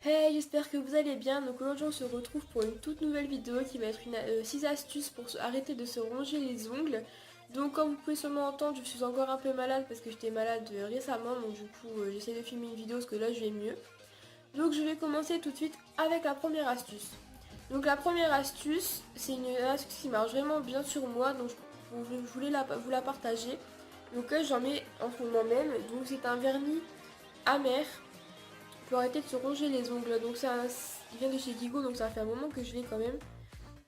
Hey, j'espère que vous allez bien. Donc aujourd'hui on se retrouve pour une toute nouvelle vidéo qui va être 6 astuces pour arrêter de se ronger les ongles. Donc comme vous pouvez sûrement entendre, je suis encore un peu malade parce que j'étais malade récemment. Donc du coup j'essaie de filmer une vidéo parce que là je vais mieux. Donc je vais commencer tout de suite avec la première astuce. Donc la première astuce, c'est une astuce qui marche vraiment bien sur moi. Donc je voulais vous la partager. Donc là j'en mets en ce moment même. Donc c'est un vernis amer pour arrêter de se ronger les ongles. Donc il vient de chez Gigo, donc ça fait un moment que je l'ai quand même.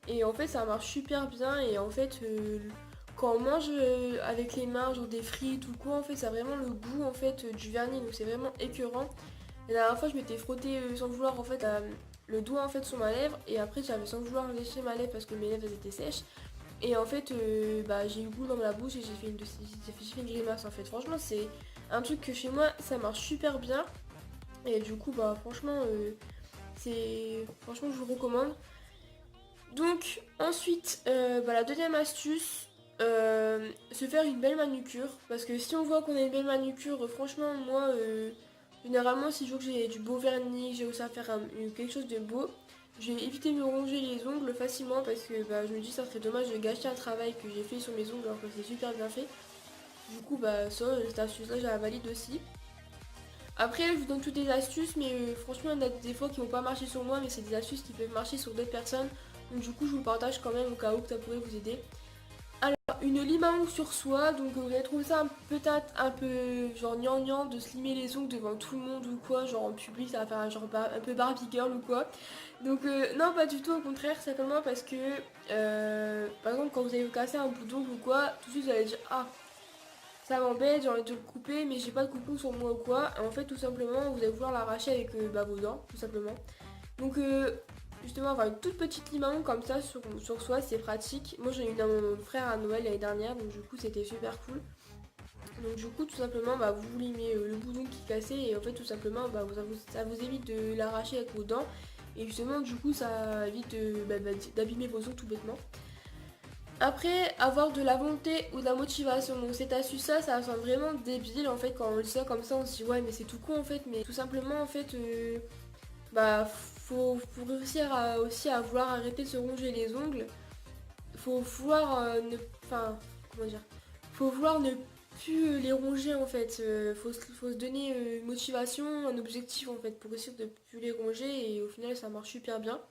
Et en fait ça marche super bien et en fait quand on mange avec les mains, genre des frites ou quoi, en fait ça a vraiment le goût en fait du vernis, donc c'est vraiment écœurant. La dernière fois je m'étais frotté sans vouloir en fait le doigt en fait sur ma lèvre et après j'avais sans vouloir lécher ma lèvre parce que mes lèvres elles étaient sèches. Et en fait j'ai eu le goût dans la bouche et j'ai fait une grimace en fait. Franchement c'est un truc que chez moi ça marche super bien. Et du coup, bah franchement, franchement, je vous recommande. Donc, ensuite, la deuxième astuce, se faire une belle manucure. Parce que si on voit qu'on a une belle manucure, franchement, moi, généralement, si je vois que j'ai du beau vernis, que j'ai aussi à faire quelque chose de beau, je vais éviter de me ronger les ongles facilement parce que je me dis ça serait dommage de gâcher un travail que j'ai fait sur mes ongles alors que c'est super bien fait. Du coup, cette astuce-là, je la valide aussi. Après, je vous donne toutes les astuces, mais franchement, il y en a des fois qui vont pas marcher sur moi, mais c'est des astuces qui peuvent marcher sur d'autres personnes. Donc du coup, je vous le partage quand même au cas où que ça pourrait vous aider. Alors, une lime à ongles sur soi, donc vous allez trouver ça peut-être un peu genre gnangnan de se limer les ongles devant tout le monde ou quoi, genre en public, ça va faire genre un peu Barbie girl ou quoi. Donc non, pas du tout, au contraire, simplement parce que, par exemple, quand vous allez vous casser un bout d'ongle ou quoi, tout de suite vous allez dire ah, ça m'embête, j'ai envie de le couper, mais j'ai pas de coupon sur moi ou quoi. Et en fait, tout simplement, vous allez vouloir l'arracher avec vos dents, tout simplement. Donc, justement, avoir une toute petite lime à ongles comme ça sur soi, c'est pratique. Moi, j'ai eu une à mon frère à Noël l'année dernière, donc du coup, c'était super cool. Donc, du coup, tout simplement, vous limez le boudon qui est cassé, et en fait, tout simplement, ça vous évite de l'arracher avec vos dents. Et justement, du coup, ça évite d'abîmer vos ongles tout bêtement. Après, avoir de la volonté ou de la motivation. Donc cette astuce-là, ça semble vraiment débile en fait quand on le sait comme ça, on se dit ouais mais c'est tout con en fait, mais tout simplement en fait, faut réussir aussi à vouloir arrêter de se ronger les ongles. Faut vouloir enfin, comment dire, faut vouloir ne plus les ronger en fait. Faut se donner une motivation, un objectif en fait pour réussir de plus les ronger et au final ça marche super bien.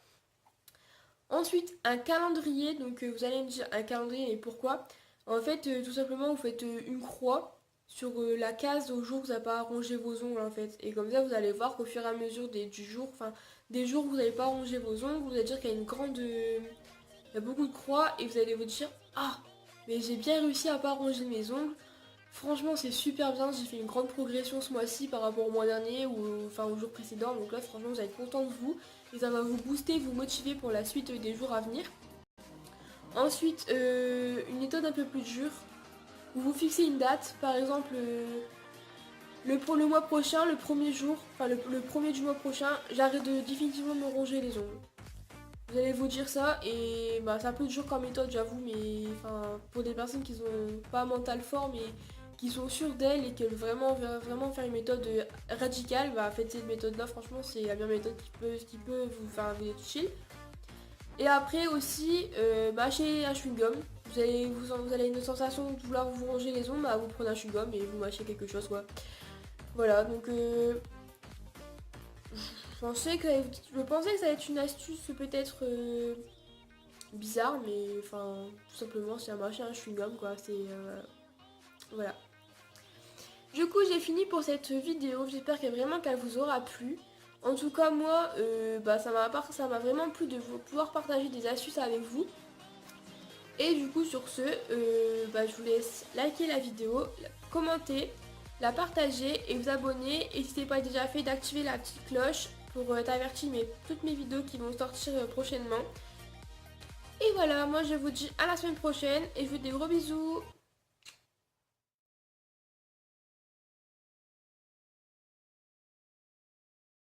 Ensuite, un calendrier. Donc, vous allez me dire un calendrier, et pourquoi? En fait, tout simplement, vous faites une croix sur la case au jour où vous n'avez pas rongé vos ongles, en fait. Et comme ça, vous allez voir qu'au fur et à mesure du jour, enfin, des jours où vous n'avez pas rongé vos ongles, vous allez dire qu'il y a une grande. Il y a beaucoup de croix, et vous allez vous dire ah, mais j'ai bien réussi à pas ronger mes ongles. Franchement, c'est super bien. J'ai fait une grande progression ce mois-ci par rapport au mois dernier ou enfin au jour précédent. Donc là, franchement, vous allez être content de vous et ça va vous booster, vous motiver pour la suite des jours à venir. Ensuite, une méthode un peu plus dure où vous fixez une date. Par exemple, pour le mois prochain, le premier jour, enfin le premier du mois prochain, j'arrête de définitivement me ronger les ongles. Vous allez vous dire ça et c'est un peu dur comme méthode j'avoue mais enfin pour des personnes qui ont pas un mental fort mais qui sont sûres d'elles et qui veulent vraiment faire une méthode radicale, faites cette méthode là, franchement c'est la meilleure méthode qui peut vous faire un être chill. Et après aussi mâchez un chewing-gum. Vous allez une sensation de vouloir vous ronger les ongles, vous prenez un chewing-gum et vous mâchez quelque chose quoi. Voilà donc je pensais que ça allait être une astuce peut-être bizarre, mais enfin, tout simplement, c'est un marché, un chewing-gum, quoi. Voilà. Du coup, j'ai fini pour cette vidéo. J'espère qu'elle vous aura plu. En tout cas, moi, ça m'a vraiment plu de pouvoir partager des astuces avec vous. Et du coup, sur ce, je vous laisse liker la vidéo, commenter, la partager et vous abonner. Et si ce n'est pas déjà fait, d'activer la petite cloche pour être averti toutes mes vidéos qui vont sortir prochainement. Et voilà, moi je vous dis à la semaine prochaine et je vous dis des gros bisous.